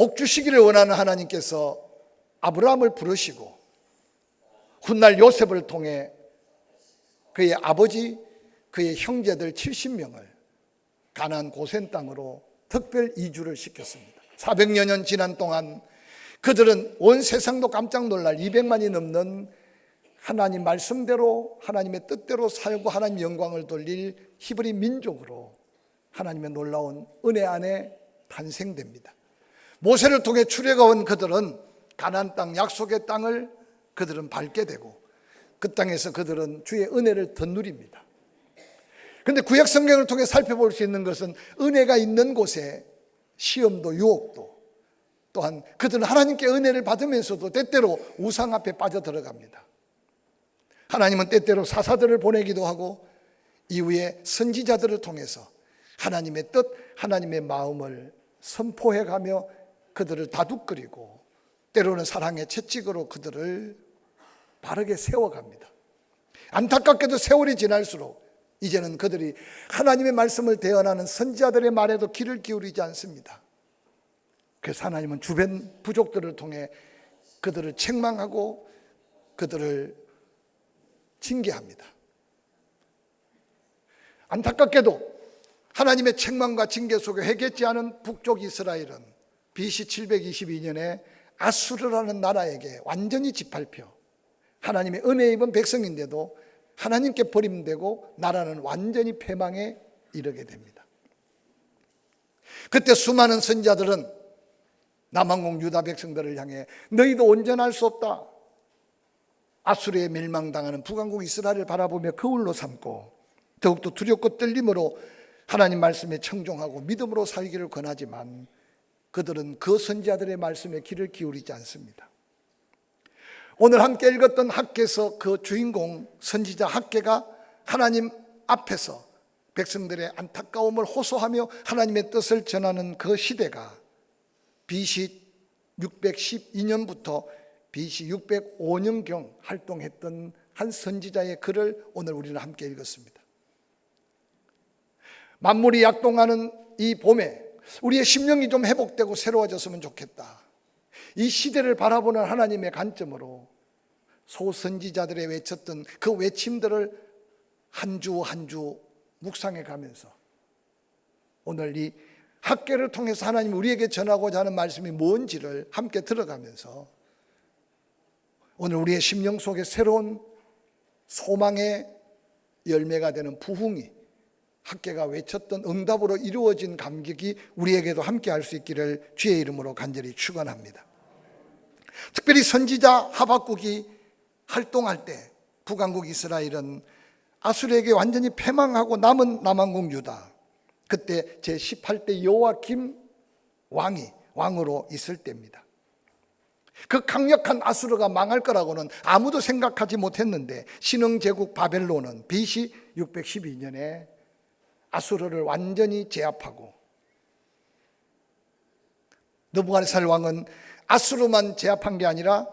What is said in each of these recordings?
복 주시기를 원하는 하나님께서 아브라함을 부르시고 훗날 요셉을 통해 그의 아버지, 그의 형제들 70명을 가나안 고센 땅으로 특별 이주를 시켰습니다. 400여 년 지난 동안 그들은 온 세상도 깜짝 놀랄 200만이 넘는 하나님 말씀대로 하나님의 뜻대로 살고 하나님 영광을 돌릴 히브리 민족으로 하나님의 놀라운 은혜 안에 탄생됩니다. 모세를 통해 출애가 온 그들은 가나안 땅 약속의 땅을 그들은 밟게 되고 그 땅에서 그들은 주의 은혜를 더 누립니다. 그런데 구약 성경을 통해 살펴볼 수 있는 것은 은혜가 있는 곳에 시험도 유혹도 또한 그들은 하나님께 은혜를 받으면서도 때때로 우상 앞에 빠져들어갑니다. 하나님은 때때로 사사들을 보내기도 하고 이후에 선지자들을 통해서 하나님의 뜻, 하나님의 마음을 선포해가며 그들을 다독거리고 때로는 사랑의 채찍으로 그들을 바르게 세워갑니다. 안타깝게도 세월이 지날수록 이제는 그들이 하나님의 말씀을 대언하는 선지자들의 말에도 귀를 기울이지 않습니다. 그래서 하나님은 주변 부족들을 통해 그들을 책망하고 그들을 징계합니다. 안타깝게도 하나님의 책망과 징계 속에 회개치 않은 북쪽 이스라엘은 BC 722년에 아수르라는 나라에게 완전히 짓밟혀 하나님의 은혜 입은 백성인데도 하나님께 버림되고 나라는 완전히 패망에 이르게 됩니다. 그때 수많은 선지자들은 남왕국 유다 백성들을 향해 너희도 온전할 수 없다. 아수르에 멸망당하는 북왕국 이스라엘을 바라보며 거울로 삼고 더욱더 두렵고 떨림으로 하나님 말씀에 청종하고 믿음으로 살기를 권하지만 그들은 그 선지자들의 말씀에 귀를 기울이지 않습니다. 오늘 함께 읽었던 학개서 그 주인공 선지자 학개가 하나님 앞에서 백성들의 안타까움을 호소하며 하나님의 뜻을 전하는 그 시대가 BC 612년부터 BC 605년경 활동했던 한 선지자의 글을 오늘 우리는 함께 읽었습니다. 만물이 약동하는 이 봄에 우리의 심령이 좀 회복되고 새로워졌으면 좋겠다. 이 시대를 바라보는 하나님의 관점으로 소선지자들의 외쳤던 그 외침들을 한 주 한 주 묵상해 가면서 오늘 이 학계를 통해서 하나님이 우리에게 전하고자 하는 말씀이 뭔지를 함께 들어가면서 오늘 우리의 심령 속에 새로운 소망의 열매가 되는 부흥이 학계가 외쳤던 응답으로 이루어진 감격이 우리에게도 함께 할 수 있기를 주의 이름으로 간절히 축원합니다. 특별히 선지자 하박국이 활동할 때 북왕국 이스라엘은 아수르에게 완전히 패망하고 남은 남왕국 유다, 그때 제18대 요아김 왕으로 있을 때입니다. 그 강력한 아수르가 망할 거라고는 아무도 생각하지 못했는데 신흥제국 바벨론은 BC 612년에 아수르를 완전히 제압하고 느부갓네살 왕은 아수르만 제압한 게 아니라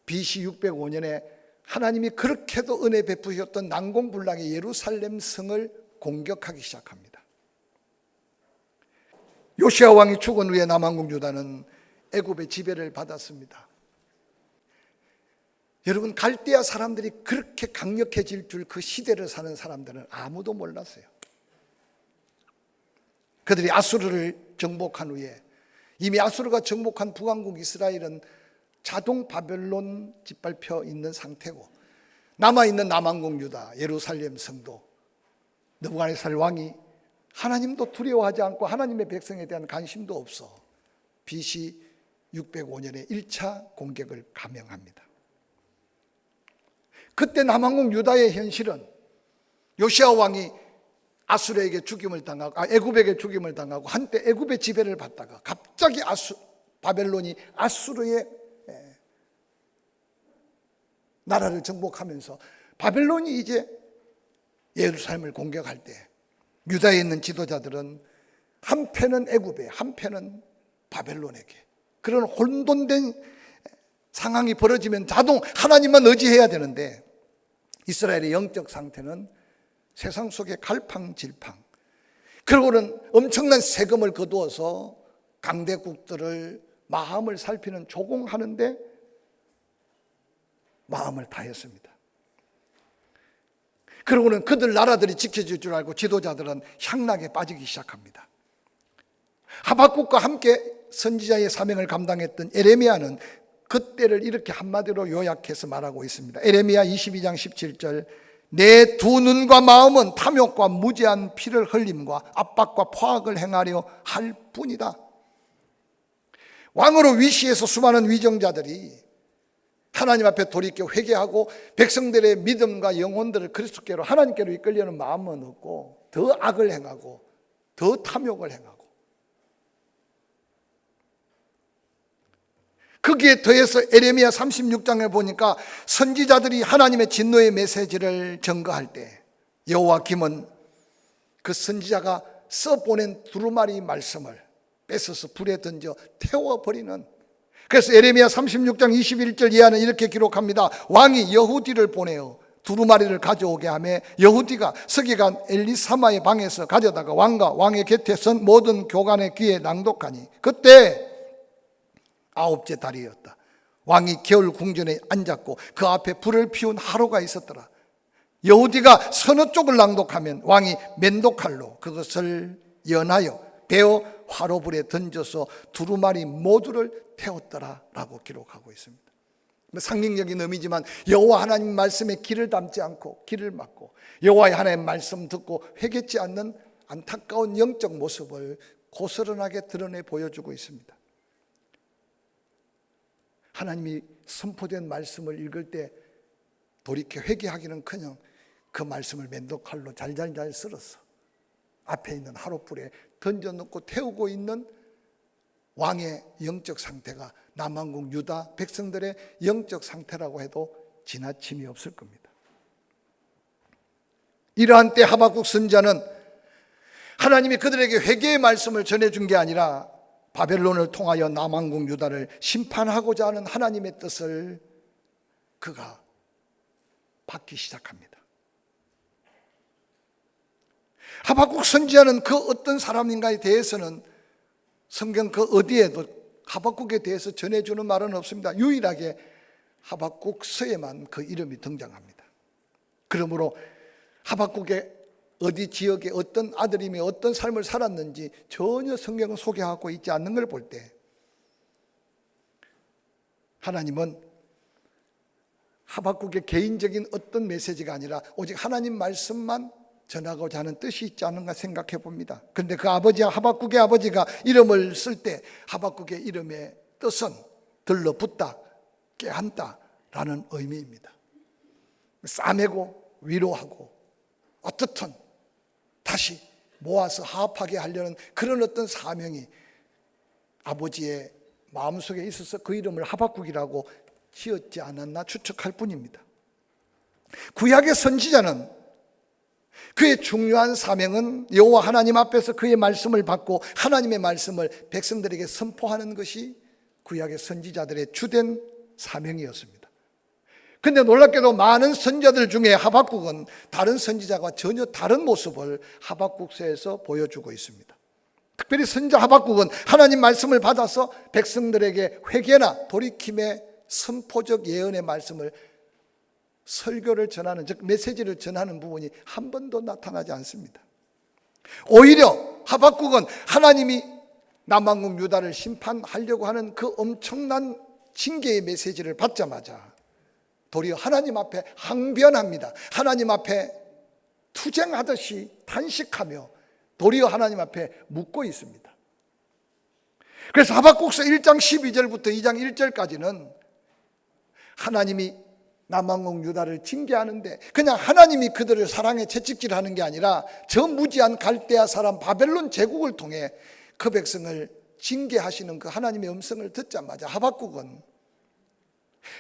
BC 605년에 하나님이 그렇게도 은혜 베푸셨던 난공불락의 예루살렘 성을 공격하기 시작합니다. 요시야 왕이 죽은 후에 남왕국 유다는 애굽의 지배를 받았습니다. 여러분, 갈대아 사람들이 그렇게 강력해질 줄 그 시대를 사는 사람들은 아무도 몰랐어요. 그들이 아수르를 정복한 후에 이미 아수르가 정복한 북왕국 이스라엘은 자동 바벨론 짓밟혀 있는 상태고 남아있는 남왕국 유다 예루살렘 성도 느부갓네살 왕이 하나님도 두려워하지 않고 하나님의 백성에 대한 관심도 없어 BC 605년에 1차 공격을 감행합니다. 그때 남왕국 유다의 현실은 요시야 왕이 아수르에게 죽임을 당하고 애굽에게 죽임을 당하고 한때 애굽의 지배를 받다가 갑자기 바벨론이 아수르의 나라를 정복하면서 바벨론이 이제 예루살렘을 공격할 때 유다에 있는 지도자들은 한편은 애굽에 한편은 바벨론에게 그런 혼돈된 상황이 벌어지면 자동 하나님만 의지해야 되는데 이스라엘의 영적 상태는 세상 속에 갈팡질팡, 그리고는 엄청난 세금을 거두어서 강대국들을 마음을 살피는 조공하는데 마음을 다했습니다. 그러고는 그들 나라들이 지켜줄 줄 알고 지도자들은 향락에 빠지기 시작합니다. 하박국과 함께 선지자의 사명을 감당했던 에레미야는 그때를 이렇게 한마디로 요약해서 말하고 있습니다. 에레미야 22장 17절, 내 두 눈과 마음은 탐욕과 무제한 피를 흘림과 압박과 포악을 행하려 할 뿐이다. 왕으로 위시해서 수많은 위정자들이 하나님 앞에 돌이켜 회개하고 백성들의 믿음과 영혼들을 그리스도께로 하나님께로 이끌려는 마음은 없고 더 악을 행하고 더 탐욕을 행하고, 거기에 더해서 에레미야 36장에 보니까 선지자들이 하나님의 진노의 메시지를 전거할 때 여호와김은 그 선지자가 써보낸 두루마리 말씀을 뺏어서 불에 던져 태워버리는, 그래서 에레미야 36장 21절 이하는 이렇게 기록합니다. 왕이 여후디를 보내어 두루마리를 가져오게 하며 여후디가 서기관 엘리사마의 방에서 가져다가 왕과 왕의 곁에 선 모든 교관의 귀에 낭독하니 그때 9째 달이었다. 왕이 겨울 궁전에 앉았고 그 앞에 불을 피운 하루가 있었더라. 여후디가 서너 쪽을 낭독하면 왕이 맨도칼로 그것을 연하여 베어 화로불에 던져서 두루마리 모두를 태웠더라 라고 기록하고 있습니다. 상징적인 의미지만 여호와 하나님 말씀에 귀를 담지 않고 귀를 막고 여호와의 하나님 말씀 듣고 회개치 않는 안타까운 영적 모습을 고스란하게 드러내 보여주고 있습니다. 하나님이 선포된 말씀을 읽을 때 돌이켜 회개하기는커녕 그 말씀을 맨도칼로 잘잘잘 썰어서 앞에 있는 하롯불에 던져놓고 태우고 있는 왕의 영적 상태가 남한국 유다 백성들의 영적 상태라고 해도 지나침이 없을 겁니다. 이러한 때 하박국 선지자는 하나님이 그들에게 회개의 말씀을 전해준 게 아니라 바벨론을 통하여 남한국 유다를 심판하고자 하는 하나님의 뜻을 그가 받기 시작합니다. 하박국 선지자는 그 어떤 사람인가에 대해서는 성경 그 어디에도 하박국에 대해서 전해주는 말은 없습니다. 유일하게 하박국서에만 그 이름이 등장합니다. 그러므로 하박국의 어디 지역에 어떤 아들이며 어떤 삶을 살았는지 전혀 성경은 소개하고 있지 않는 걸 볼 때 하나님은 하박국의 개인적인 어떤 메시지가 아니라 오직 하나님 말씀만 전하고자 하는 뜻이 있지 않은가 생각해 봅니다. 그런데 그 아버지, 하박국의 아버지가 이름을 쓸 때 하박국의 이름의 뜻은 들러붙다, 깨한다라는 의미입니다. 싸매고 위로하고 어떻든 다시 모아서 화합하게 하려는 그런 어떤 사명이 아버지의 마음속에 있어서 그 이름을 하박국이라고 지었지 않았나 추측할 뿐입니다. 구약의 선지자는 그의 중요한 사명은 여호와 하나님 앞에서 그의 말씀을 받고 하나님의 말씀을 백성들에게 선포하는 것이 구약의 선지자들의 주된 사명이었습니다. 그런데 놀랍게도 많은 선지자들 중에 하박국은 다른 선지자와 전혀 다른 모습을 하박국서에서 보여주고 있습니다. 특별히 선지자 하박국은 하나님 말씀을 받아서 백성들에게 회개나 돌이킴의 선포적 예언의 말씀을 설교를 전하는, 즉 메시지를 전하는 부분이 한 번도 나타나지 않습니다. 오히려 하박국은 하나님이 남한국 유다를 심판하려고 하는 그 엄청난 징계의 메시지를 받자마자 도리어 하나님 앞에 항변합니다. 하나님 앞에 투쟁하듯이 탄식하며 도리어 하나님 앞에 묻고 있습니다. 그래서 하박국서 1장 12절부터 2장 1절까지는 하나님이 남한국 유다를 징계하는데 그냥 하나님이 그들을 사랑에 채찍질하는 게 아니라 저 무지한 갈대아 사람 바벨론 제국을 통해 그 백성을 징계하시는 그 하나님의 음성을 듣자마자 하박국은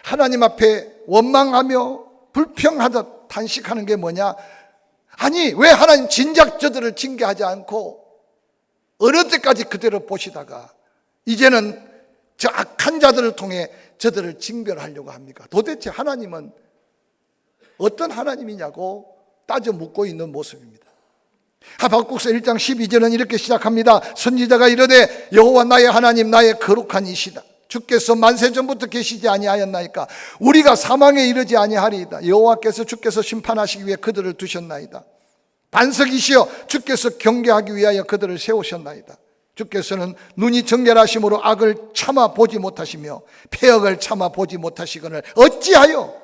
하나님 앞에 원망하며 불평하듯 탄식하는 게 뭐냐? 아니, 왜 하나님 진작 저들을 징계하지 않고 어느 때까지 그대로 보시다가 이제는 저 악한 자들을 통해 저들을 징별하려고 합니까? 도대체 하나님은 어떤 하나님이냐고 따져 묻고 있는 모습입니다. 하박국서 1장 12절은 이렇게 시작합니다. 선지자가 이르되 여호와 나의 하나님 나의 거룩한 이시다. 주께서 만세 전부터 계시지 아니하였나이까. 우리가 사망에 이르지 아니하리이다. 여호와께서 주께서 심판하시기 위해 그들을 두셨나이다. 반석이시여 주께서 경계하기 위하여 그들을 세우셨나이다. 주께서는 눈이 정결하심으로 악을 참아 보지 못하시며 패역을 참아 보지 못하시거늘 어찌하여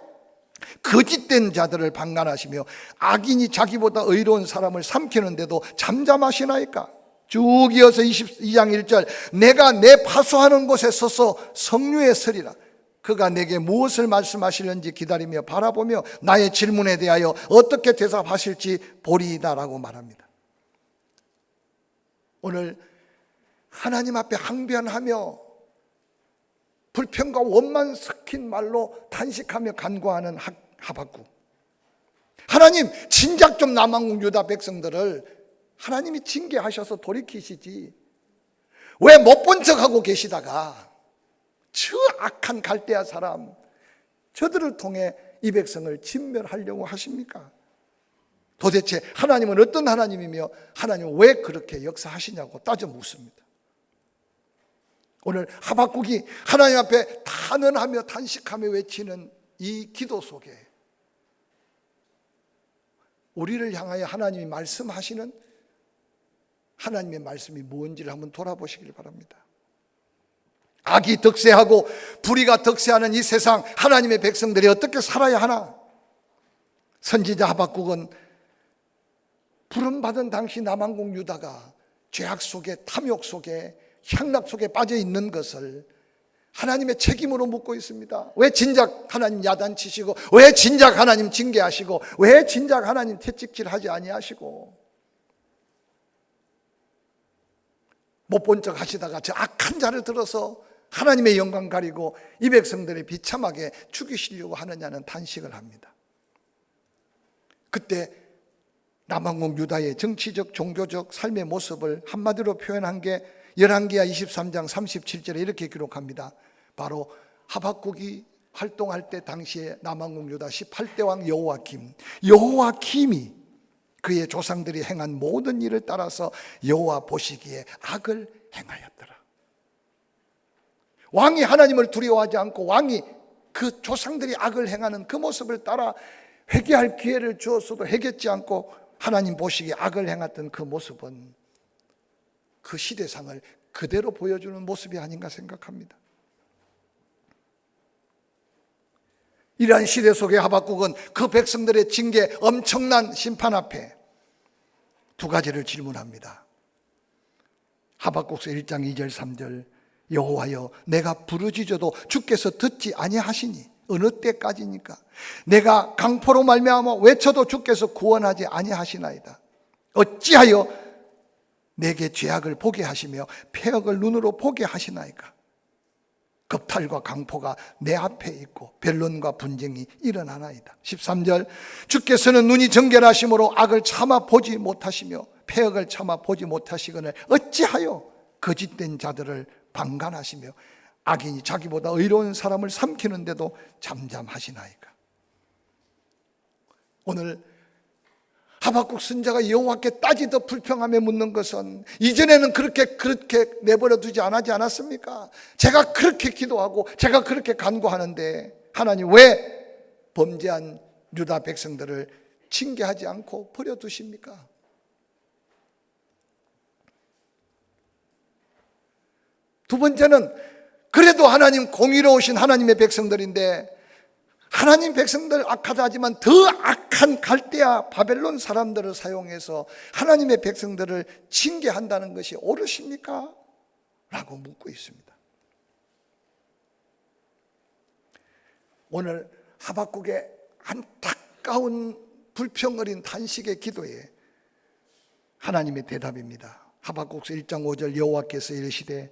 거짓된 자들을 방관하시며 악인이 자기보다 의로운 사람을 삼키는데도 잠잠하시나이까. 쭉 이어서 22장 1절 내가 내 파수하는 곳에 서서 성류에 서리라. 그가 내게 무엇을 말씀하시는지 기다리며 바라보며 나의 질문에 대하여 어떻게 대답하실지 보리이다라고 말합니다. 오늘 하나님 앞에 항변하며 불평과 원만 섞인 말로 탄식하며 간구하는 하박국. 하나님 진작 좀 남한국 유다 백성들을 하나님이 징계하셔서 돌이키시지 왜 못 본 척하고 계시다가 저 악한 갈대아 사람 저들을 통해 이 백성을 진멸하려고 하십니까? 도대체 하나님은 어떤 하나님이며 하나님은 왜 그렇게 역사하시냐고 따져 묻습니다. 오늘 하박국이 하나님 앞에 탄원하며 탄식하며 외치는 이 기도 속에 우리를 향하여 하나님이 말씀하시는 하나님의 말씀이 뭔지를 한번 돌아보시길 바랍니다. 악이 득세하고 불의가 득세하는 이 세상, 하나님의 백성들이 어떻게 살아야 하나? 선지자 하박국은 부름받은 당시 남한국 유다가 죄악 속에, 탐욕 속에, 향락 속에 빠져 있는 것을 하나님의 책임으로 묻고 있습니다. 왜 진작 하나님 야단치시고, 왜 진작 하나님 징계하시고, 왜 진작 하나님 채찍질하지 아니하시고, 못 본 척 하시다가 저 악한 자를 들어서 하나님의 영광 가리고 이 백성들이 비참하게 죽이시려고 하느냐는 탄식을 합니다. 그때 남한국 유다의 정치적 종교적 삶의 모습을 한마디로 표현한 게 열왕기하 23장 37절에 이렇게 기록합니다. 바로 하박국이 활동할 때 당시에 남한국 유다 18대 왕 여호와김이 그의 조상들이 행한 모든 일을 따라서 여호와 보시기에 악을 행하였더라. 왕이 하나님을 두려워하지 않고 왕이 그 조상들이 악을 행하는 그 모습을 따라 회개할 기회를 주었어도 회개치 않고 하나님 보시기에 악을 행했던 그 모습은 그 시대상을 그대로 보여주는 모습이 아닌가 생각합니다. 이러한 시대 속에 하박국은 그 백성들의 징계, 엄청난 심판 앞에 두 가지를 질문합니다. 하박국서 1장 2절 3절 여호와여 내가 부르짖어도 주께서 듣지 아니하시니 어느 때까지니까? 내가 강포로 말미암아 외쳐도 주께서 구원하지 아니하시나이다. 어찌하여 내게 죄악을 보게 하시며 패역을 눈으로 보게 하시나이까? 겁탈과 강포가 내 앞에 있고 변론과 분쟁이 일어나나이다. 13절 주께서는 눈이 정결하심으로 악을 참아 보지 못하시며 패역을 참아 보지 못하시거늘 어찌하여 거짓된 자들을 방관하시며 악인이 자기보다 의로운 사람을 삼키는데도 잠잠하시나이까? 오늘 하박국 선지자가 여호와께 따지듯 불평하며 묻는 것은 이전에는 그렇게 내버려 두지 않았습니까? 제가 그렇게 기도하고 제가 그렇게 간구하는데 하나님 왜 범죄한 유다 백성들을 징계하지 않고 버려두십니까? 두 번째는 그래도 하나님 공의로우신 하나님의 백성들인데 하나님 백성들 악하다 하지만 더 악한 갈대아 바벨론 사람들을 사용해서 하나님의 백성들을 징계한다는 것이 옳으십니까? 라고 묻고 있습니다. 오늘 하박국의 안타까운 불평 어린 탄식의 기도에 하나님의 대답입니다. 하박국서 1장 5절 여호와께서 이르시되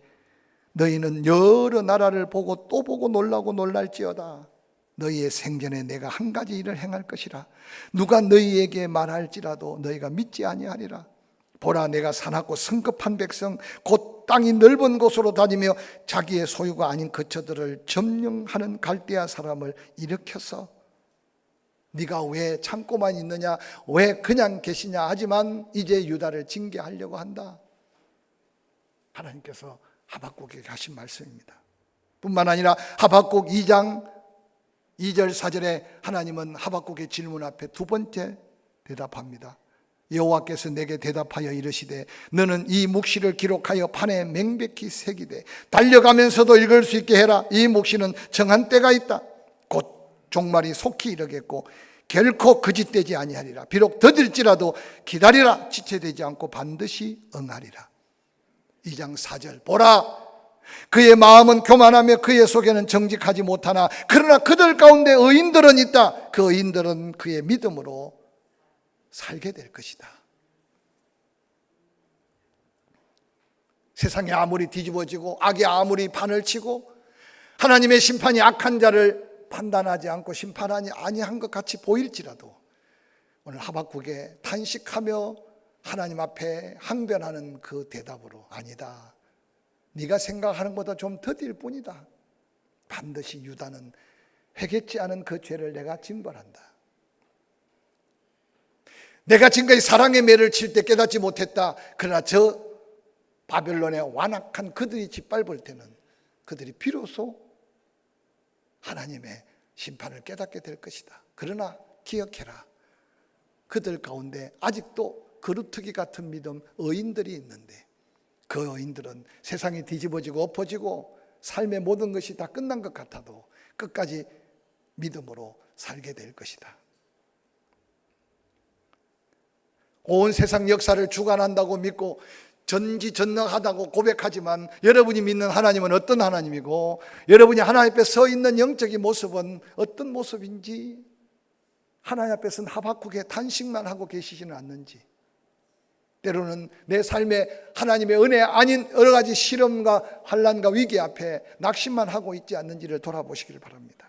너희는 여러 나라를 보고 또 보고 놀라고 놀랄지어다. 너희의 생전에 내가 한 가지 일을 행할 것이라. 누가 너희에게 말할지라도 너희가 믿지 아니하리라. 보라 내가 사납고 성급한 백성 곧 땅이 넓은 곳으로 다니며 자기의 소유가 아닌 거처들을 점령하는 갈대아 사람을 일으켜서 네가 왜 참고만 있느냐, 왜 그냥 계시냐 하지만 이제 유다를 징계하려고 한다. 하나님께서 하박국에게 하신 말씀입니다. 뿐만 아니라 하박국 2장 2절 4절에 하나님은 하박국의 질문 앞에 두 번째 대답합니다. 여호와께서 내게 대답하여 이르시되 너는 이 묵시를 기록하여 판에 명백히 새기되 달려가면서도 읽을 수 있게 해라. 이 묵시는 정한 때가 있다. 곧 종말이 속히 이르겠고 결코 거짓되지 아니하리라. 비록 더딜지라도 기다리라. 지체되지 않고 반드시 응하리라. 2장 4절 보라, 그의 마음은 교만하며 그의 속에는 정직하지 못하나 그러나 그들 가운데 의인들은 있다. 그 의인들은 그의 믿음으로 살게 될 것이다. 세상이 아무리 뒤집어지고 악이 아무리 판을 치고 하나님의 심판이 악한 자를 판단하지 않고 심판하지 아니한 것 같이 보일지라도 오늘 하박국에 탄식하며 하나님 앞에 항변하는 그 대답으로 아니다. 네가 생각하는 것보다 좀 더딜 뿐이다. 반드시 유다는 회개치 않은 그 죄를 내가 징벌한다. 내가 지금까지 사랑의 매를 칠 때 깨닫지 못했다. 그러나 저 바벨론의 완악한 그들이 짓밟을 때는 그들이 비로소 하나님의 심판을 깨닫게 될 것이다. 그러나 기억해라. 그들 가운데 아직도 그루터기 같은 믿음 의인들이 있는데 그 의인들은 세상이 뒤집어지고 엎어지고 삶의 모든 것이 다 끝난 것 같아도 끝까지 믿음으로 살게 될 것이다. 온 세상 역사를 주관한다고 믿고 전지전능하다고 고백하지만 여러분이 믿는 하나님은 어떤 하나님이고 여러분이 하나님 앞에 서 있는 영적인 모습은 어떤 모습인지 하나님 앞에서는 하박국의 탄식만 하고 계시지는 않는지 때로는 내 삶에 하나님의 은혜 아닌 여러 가지 시련과 환난과 위기 앞에 낙심만 하고 있지 않는지를 돌아보시기를 바랍니다.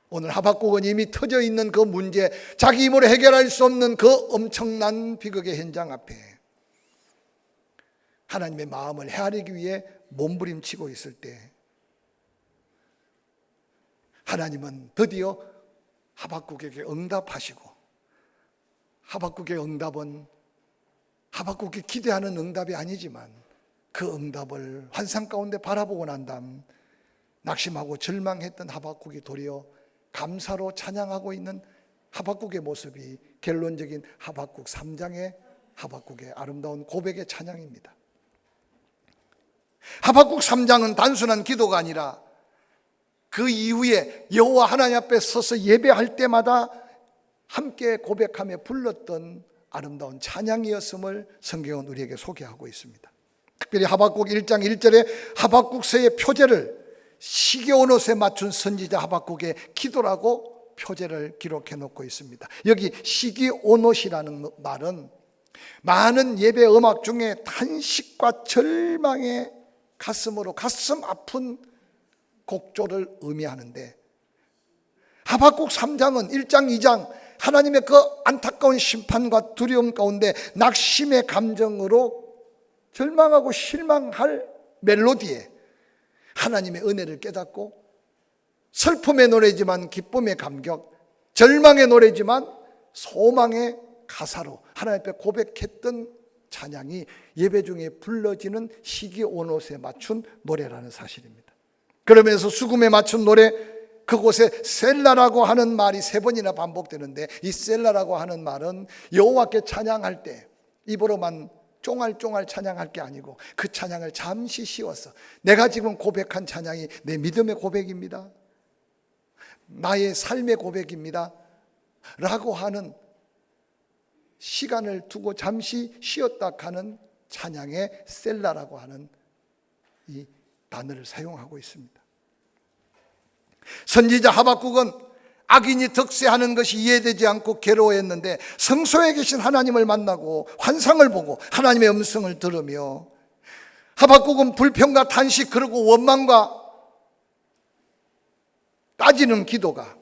오늘 하박국은 이미 터져 있는 그 문제, 자기 힘으로 해결할 수 없는 그 엄청난 비극의 현장 앞에 하나님의 마음을 헤아리기 위해 몸부림치고 있을 때 하나님은 드디어 하박국에게 응답하시고 하박국의 응답은 하박국이 기대하는 응답이 아니지만 그 응답을 환상 가운데 바라보고 난 다음 낙심하고 절망했던 하박국이 도리어 감사로 찬양하고 있는 하박국의 모습이 결론적인 하박국 3장의 하박국의 아름다운 고백의 찬양입니다. 하박국 3장은 단순한 기도가 아니라 그 이후에 여호와 하나님 앞에 서서 예배할 때마다 함께 고백하며 불렀던 아름다운 찬양이었음을 성경은 우리에게 소개하고 있습니다. 특별히 하박국 1장 1절에 하박국서의 표제를 시기온옷에 맞춘 선지자 하박국의 기도라고 표제를 기록해 놓고 있습니다. 여기 시기온옷이라는 말은 많은 예배 음악 중에 탄식과 절망의 가슴으로 가슴 아픈 곡조를 의미하는데 하박국 3장은 1장 2장 하나님의 그 안타까운 심판과 두려움 가운데 낙심의 감정으로 절망하고 실망할 멜로디에 하나님의 은혜를 깨닫고 슬픔의 노래지만 기쁨의 감격, 절망의 노래지만 소망의 가사로 하나님 앞에 고백했던 찬양이 예배 중에 불러지는 시기온옷에 맞춘 노래라는 사실입니다. 그러면서 수금에 맞춘 노래, 그곳에 셀라라고 하는 말이 3번이나 반복되는데 이 셀라라고 하는 말은 여호와께 찬양할 때 입으로만 쫑알쫑알 찬양할 게 아니고 그 찬양을 잠시 쉬어서 내가 지금 고백한 찬양이 내 믿음의 고백입니다, 나의 삶의 고백입니다 라고 하는 시간을 두고 잠시 쉬었다 하는 찬양에 셀라라고 하는 이 단어를 사용하고 있습니다. 선지자 하박국은 악인이 득세하는 것이 이해되지 않고 괴로워했는데 성소에 계신 하나님을 만나고 환상을 보고 하나님의 음성을 들으며 하박국은 불평과 탄식 그리고 원망과 따지는 기도가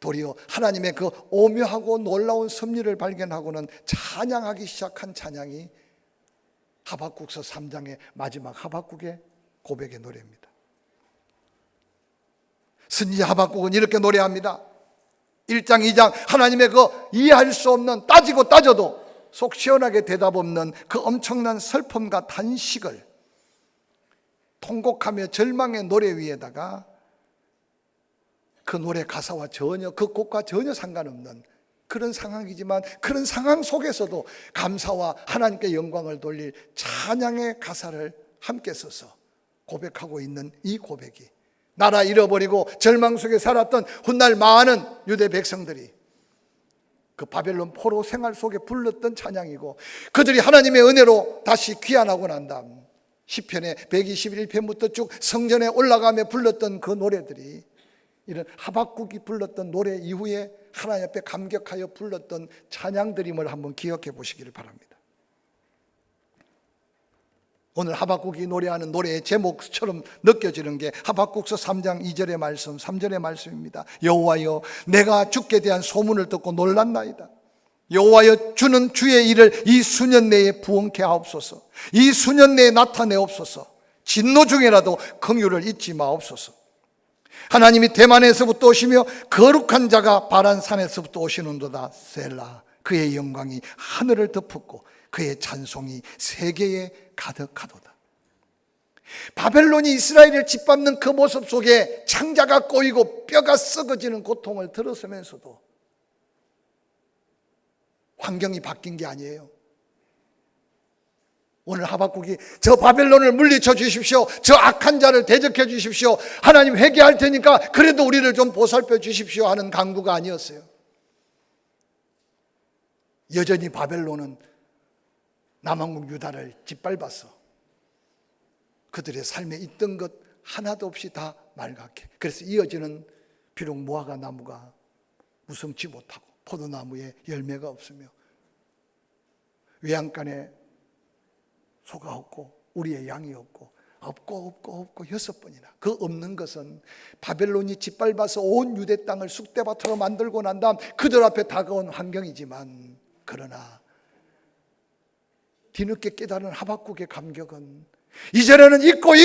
도리어 하나님의 그 오묘하고 놀라운 섭리를 발견하고는 찬양하기 시작한 찬양이 하박국서 3장의 마지막 하박국의 고백의 노래입니다. 선지자 하박국은 이렇게 노래합니다. 1장 2장 하나님의 그 이해할 수 없는, 따지고 따져도 속 시원하게 대답 없는 그 엄청난 슬픔과 탄식을 통곡하며 절망의 노래 위에다가 그 노래 가사와 전혀, 그 곡과 전혀 상관없는 그런 상황이지만, 그런 상황 속에서도 감사와 하나님께 영광을 돌릴 찬양의 가사를 함께 써서 고백하고 있는 이 고백이, 나라 잃어버리고 절망 속에 살았던 훗날 많은 유대 백성들이 그 바벨론 포로 생활 속에 불렀던 찬양이고, 그들이 하나님의 은혜로 다시 귀환하고 난 다음 시편의 121편부터 쭉 성전에 올라가며 불렀던 그 노래들이, 이런 하박국이 불렀던 노래 이후에 하나님 앞에 감격하여 불렀던 찬양들임을 한번 기억해 보시기를 바랍니다. 오늘 하박국이 노래하는 노래의 제목처럼 느껴지는 게 하박국서 3장 2절의 말씀, 3절의 말씀입니다. 여호와여, 내가 주께 대한 소문을 듣고 놀랐나이다. 여호와여, 주는 주의 일을 이 수년 내에 부응케 하옵소서. 이 수년 내에 나타내옵소서. 진노 중에라도 긍휼을 잊지 마옵소서. 하나님이 대만에서부터 오시며 거룩한 자가 바란산에서부터 오시는도다. 셀라. 그의 영광이 하늘을 덮었고 그의 찬송이 세계에 가득하도다. 바벨론이 이스라엘을 짓밟는 그 모습 속에 창자가 꼬이고 뼈가 썩어지는 고통을 들었으면서도 환경이 바뀐 게 아니에요. 오늘 하박국이 저 바벨론을 물리쳐 주십시오, 저 악한 자를 대적해 주십시오, 하나님 회개할 테니까 그래도 우리를 좀 보살펴 주십시오 하는 강구가 아니었어요. 여전히 바벨론은 남한국 유다를 짓밟아서 그들의 삶에 있던 것 하나도 없이 다 말갛게, 그래서 이어지는 비록 무화과 나무가 무성치 못하고 포도나무에 열매가 없으며 외양간에 소가 없고 우리의 양이 없고 6번이나, 그 없는 것은 바벨론이 짓밟아서 온 유대 땅을 쑥대밭으로 만들고 난 다음 그들 앞에 다가온 환경이지만, 그러나 뒤늦게 깨달은 하박국의 감격은 이전에는 있고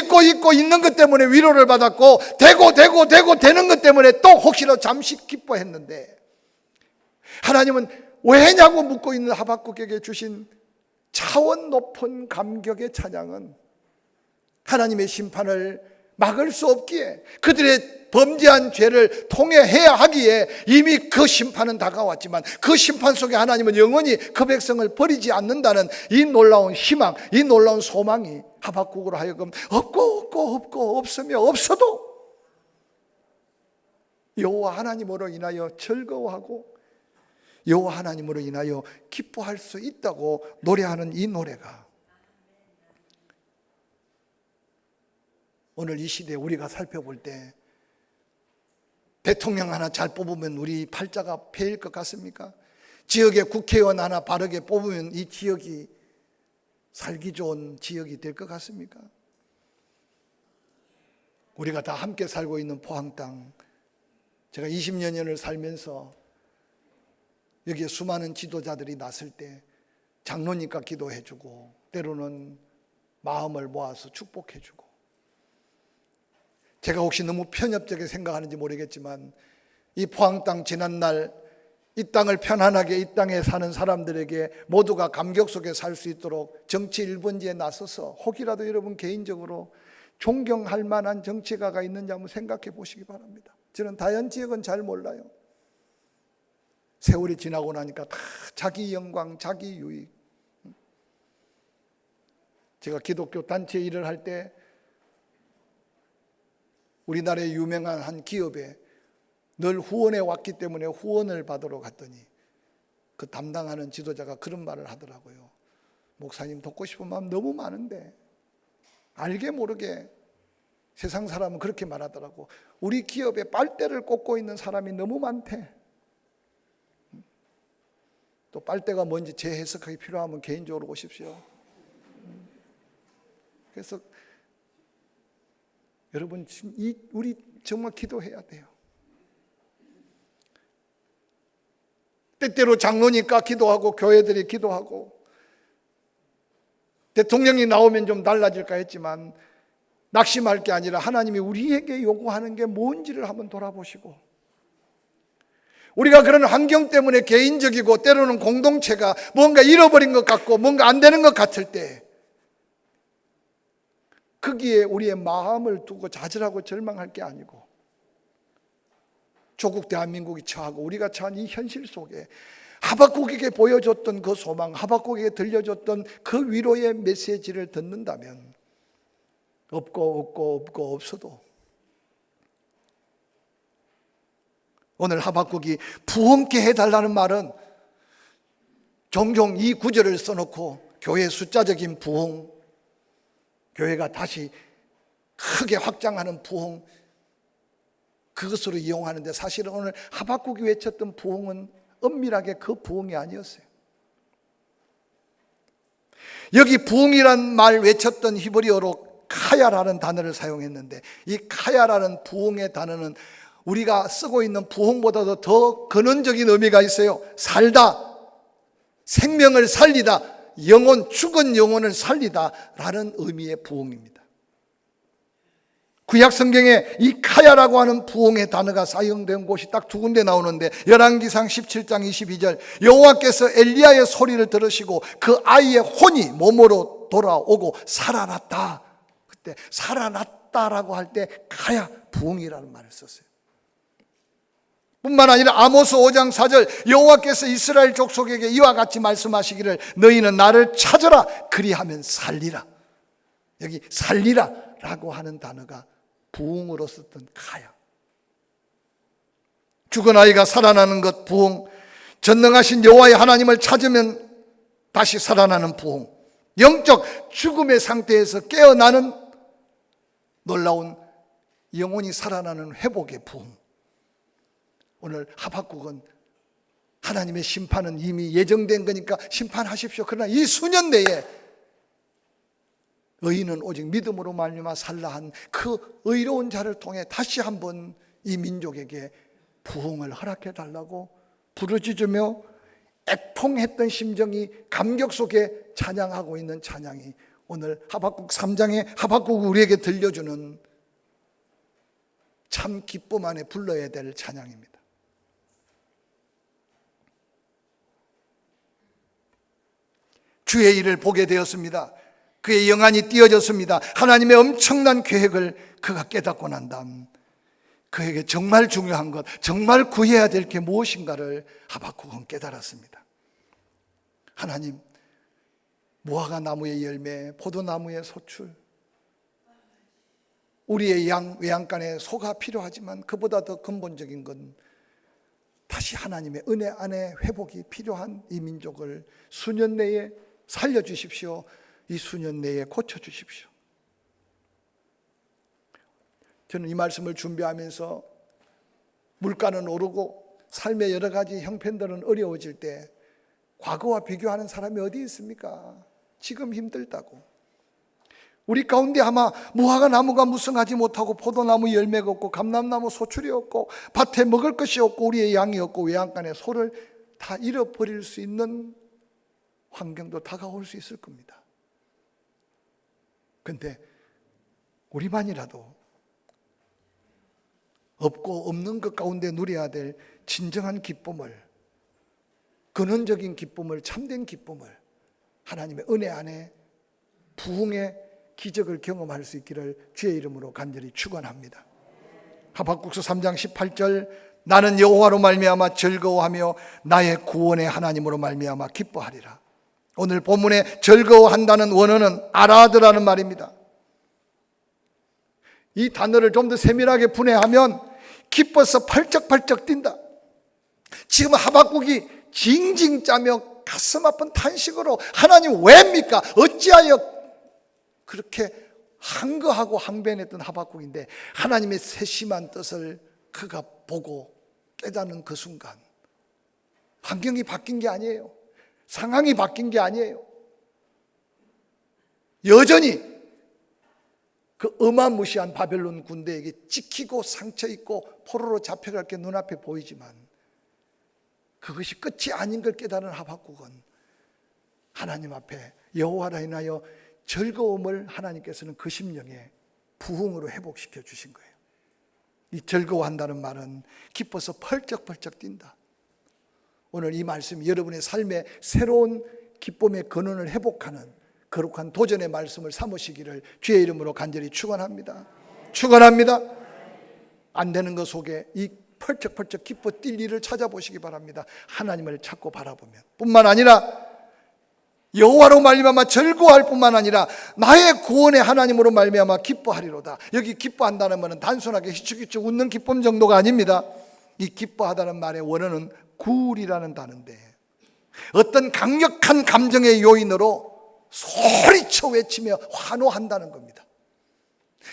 있는 것 때문에 위로를 받았고 되고 되는 것 때문에 또 혹시라도 잠시 기뻐했는데, 하나님은 왜냐고 묻고 있는 하박국에게 주신 차원 높은 감격의 찬양은 하나님의 심판을 막을 수 없기에, 그들의 범죄한 죄를 통해해야 하기에 이미 그 심판은 다가왔지만 그 심판 속에 하나님은 영원히 그 백성을 버리지 않는다는 이 놀라운 희망, 이 놀라운 소망이 하박국으로 하여금 없고 없으며 없어도 여호와 하나님으로 인하여 즐거워하고 여호와 하나님으로 인하여 기뻐할 수 있다고 노래하는 이 노래가, 오늘 이 시대에 우리가 살펴볼 때 대통령 하나 잘 뽑으면 우리 팔자가 폐일 것 같습니까? 지역의 국회의원 하나 바르게 뽑으면 이 지역이 살기 좋은 지역이 될 것 같습니까? 우리가 다 함께 살고 있는 포항 땅, 제가 20년을 살면서 여기에 수많은 지도자들이 났을 때 장로님과 기도해주고 때로는 마음을 모아서 축복해주고, 제가 혹시 너무 편협하게 생각하는지 모르겠지만 이 포항 땅 지난날 이 땅을 편안하게 이 땅에 사는 사람들에게 모두가 감격 속에 살 수 있도록 정치 1번지에 나서서 혹이라도 여러분 개인적으로 존경할 만한 정치가가 있는지 한번 생각해 보시기 바랍니다. 저는 다현 지역은 잘 몰라요. 세월이 지나고 나니까 다 자기 영광, 자기 유익. 제가 기독교 단체 일을 할 때 우리나라의 유명한 한 기업에 늘 후원해 왔기 때문에 후원을 받으러 갔더니 그 담당하는 지도자가 그런 말을 하더라고요. 목사님 돕고 싶은 마음 너무 많은데, 알게 모르게 세상 사람은 그렇게 말하더라고. 우리 기업에 빨대를 꽂고 있는 사람이 너무 많대. 또 빨대가 뭔지 재해석하기 필요하면 개인적으로 오십시오. 그래서 여러분, 우리 정말 기도해야 돼요. 때때로 장로니까 기도하고 교회들이 기도하고 대통령이 나오면 좀 달라질까 했지만 낙심할 게 아니라 하나님이 우리에게 요구하는 게 뭔지를 한번 돌아보시고 우리가 그런 환경 때문에 개인적이고 때로는 공동체가 뭔가 잃어버린 것 같고 뭔가 안 되는 것 같을 때 거기에 우리의 마음을 두고 좌절하고 절망할 게 아니고 조국 대한민국이 처하고 우리가 처한 이 현실 속에 하박국에게 보여줬던 그 소망, 하박국에게 들려줬던 그 위로의 메시지를 듣는다면 없고 없어도 오늘 하박국이 부흥케 해달라는 말은 종종 이 구절을 써놓고 교회 숫자적인 부흥, 교회가 다시 크게 확장하는 부흥, 그것으로 이용하는데 사실은 오늘 하박국이 외쳤던 부흥은 엄밀하게 그 부흥이 아니었어요. 여기 부흥이란 말 외쳤던 히브리어로 카야라는 단어를 사용했는데 이 카야라는 부흥의 단어는 우리가 쓰고 있는 부흥보다도 더 근원적인 의미가 있어요. 살다, 생명을 살리다, 영혼, 죽은 영혼을 살리다 라는 의미의 부흥입니다. 구약 성경에 이 카야라고 하는 부흥의 단어가 사용된 곳이 딱 두 군데 나오는데 열왕기상 17장 22절 여호와께서 엘리야의 소리를 들으시고 그 아이의 혼이 몸으로 돌아오고 살아났다. 그때 살아났다라고 할 때 카야 부흥이라는 말을 썼어요. 뿐만 아니라 아모스 5장 4절 여호와께서 이스라엘 족속에게 이와 같이 말씀하시기를 너희는 나를 찾으라 그리하면 살리라. 여기 살리라 라고 하는 단어가 부흥으로 썼던 카야. 죽은 아이가 살아나는 것 부흥, 전능하신 여호와의 하나님을 찾으면 다시 살아나는 부흥, 영적 죽음의 상태에서 깨어나는 놀라운 영혼이 살아나는 회복의 부흥. 오늘 하박국은 하나님의 심판은 이미 예정된 거니까 심판하십시오. 그러나 이 수년 내에 의인은 오직 믿음으로 말미암아 살라 한 그 의로운 자를 통해 다시 한번 이 민족에게 부흥을 허락해 달라고 부르짖으며 애통했던 심정이 감격 속에 찬양하고 있는 찬양이 오늘 하박국 3장에 하박국이 우리에게 들려주는 참 기쁨 안에 불러야 될 찬양입니다. 주의 일을 보게 되었습니다. 그의 영안이 띄어졌습니다. 하나님의 엄청난 계획을 그가 깨닫고 난 다음 그에게 정말 중요한 것, 정말 구해야 될 게 무엇인가를 하박국은 깨달았습니다. 하나님, 무화과 나무의 열매, 포도나무의 소출, 우리의 외양간에 소가 필요하지만 그보다 더 근본적인 건 다시 하나님의 은혜 안에 회복이 필요한 이 민족을 수년 내에 살려주십시오. 이 수년 내에 고쳐주십시오. 저는 이 말씀을 준비하면서 물가는 오르고 삶의 여러 가지 형편들은 어려워질 때 과거와 비교하는 사람이 어디 있습니까? 지금 힘들다고. 우리 가운데 아마 무화과 나무가 무성하지 못하고 포도나무 열매가 없고 감람나무 소출이 없고 밭에 먹을 것이 없고 우리의 양이 없고 외양간에 소를 다 잃어버릴 수 있는 환경도 다가올 수 있을 겁니다. 그런데 우리만이라도 없고 없는 것 가운데 누려야 될 진정한 기쁨을, 근원적인 기쁨을, 참된 기쁨을 하나님의 은혜 안에 부흥의 기적을 경험할 수 있기를 주의 이름으로 간절히 축원합니다. 하박국서 3장 18절 나는 여호와로 말미암아 즐거워하며 나의 구원의 하나님으로 말미암아 기뻐하리라. 오늘 본문에 즐거워한다는 원어는 아라드라는 말입니다. 이 단어를 좀 더 세밀하게 분해하면 기뻐서 펄쩍펄쩍 뛴다. 지금 하박국이 징징 짜며 가슴 아픈 탄식으로 하나님 왜입니까? 어찌하여 그렇게 항거하고 항변했던 하박국인데 하나님의 세심한 뜻을 그가 보고 깨닫는 그 순간 환경이 바뀐 게 아니에요. 상황이 바뀐 게 아니에요. 여전히 그 어마무시한 바벨론 군대에게 찍히고 상처 입고 포로로 잡혀갈 게 눈앞에 보이지만 그것이 끝이 아닌 걸 깨달은 하박국은 하나님 앞에 여호와라 인하여 즐거움을 하나님께서는 그 심령에 부흥으로 회복시켜 주신 거예요. 이 즐거워한다는 말은 기뻐서 펄쩍펄쩍 뛴다. 오늘 이 말씀이 여러분의 삶에 새로운 기쁨의 근원을 회복하는 거룩한 도전의 말씀을 삼으시기를 주의 이름으로 간절히 축원합니다. 축원합니다. 안 되는 것 속에 이 펄쩍펄쩍 기뻐 뛸 일을 찾아보시기 바랍니다. 하나님을 찾고 바라보면 뿐만 아니라 여호와로 말미암아 즐거워할 뿐만 아니라 나의 구원의 하나님으로 말미암아 기뻐하리로다. 여기 기뻐한다는 말은 단순하게 희축희축 웃는 기쁨 정도가 아닙니다. 이 기뻐하다는 말의 원어는 굴이라는 단어인데 어떤 강력한 감정의 요인으로 소리쳐 외치며 환호한다는 겁니다.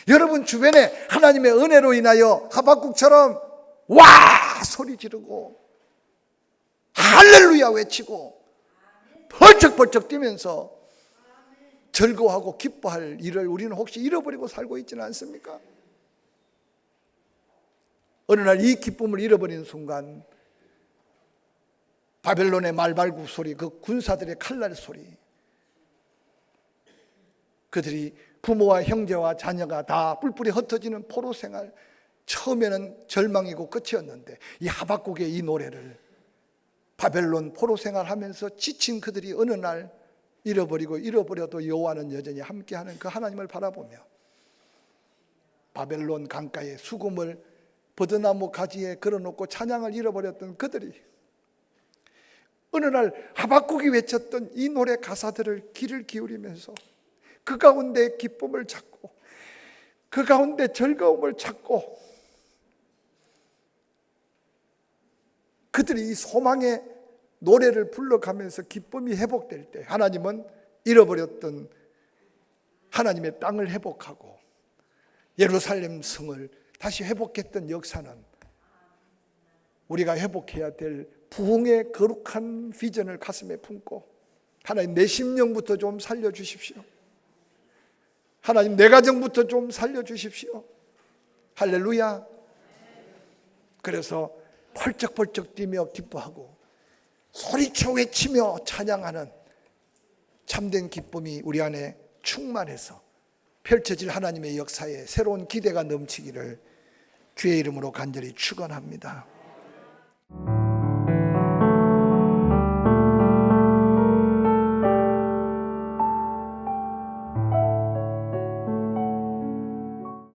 여러분 주변에 하나님의 은혜로 인하여 하박국처럼 와 소리 지르고 할렐루야 외치고 벌쩍벌쩍 뛰면서 즐거워하고 기뻐할 일을 우리는 혹시 잃어버리고 살고 있지는 않습니까? 어느 날 이 기쁨을 잃어버리는 순간 바벨론의 말발굽 소리, 그 군사들의 칼날 소리, 그들이 부모와 형제와 자녀가 다 뿔뿔이 흩어지는 포로 생활, 처음에는 절망이고 끝이었는데 이 하박국의 이 노래를 바벨론 포로 생활하면서 지친 그들이 어느 날 잃어버려도 여호와는 여전히 함께하는 그 하나님을 바라보며 바벨론 강가에 수금을 버드나무 가지에 걸어놓고 찬양을 잃어버렸던 그들이 어느 날 하박국이 외쳤던 이 노래 가사들을 귀를 기울이면서 그 가운데 기쁨을 찾고 그 가운데 즐거움을 찾고 그들이 이 소망의 노래를 불러가면서 기쁨이 회복될 때 하나님은 잃어버렸던 하나님의 땅을 회복하고 예루살렘 성을 다시 회복했던 역사는 우리가 회복해야 될 부흥의 거룩한 비전을 가슴에 품고 하나님 내 심령부터 좀 살려주십시오. 하나님 내 가정부터 좀 살려주십시오. 할렐루야. 그래서 펄쩍펄쩍 뛰며 기뻐하고 소리쳐 외치며 찬양하는 참된 기쁨이 우리 안에 충만해서 펼쳐질 하나님의 역사에 새로운 기대가 넘치기를 주의 이름으로 간절히 축원합니다.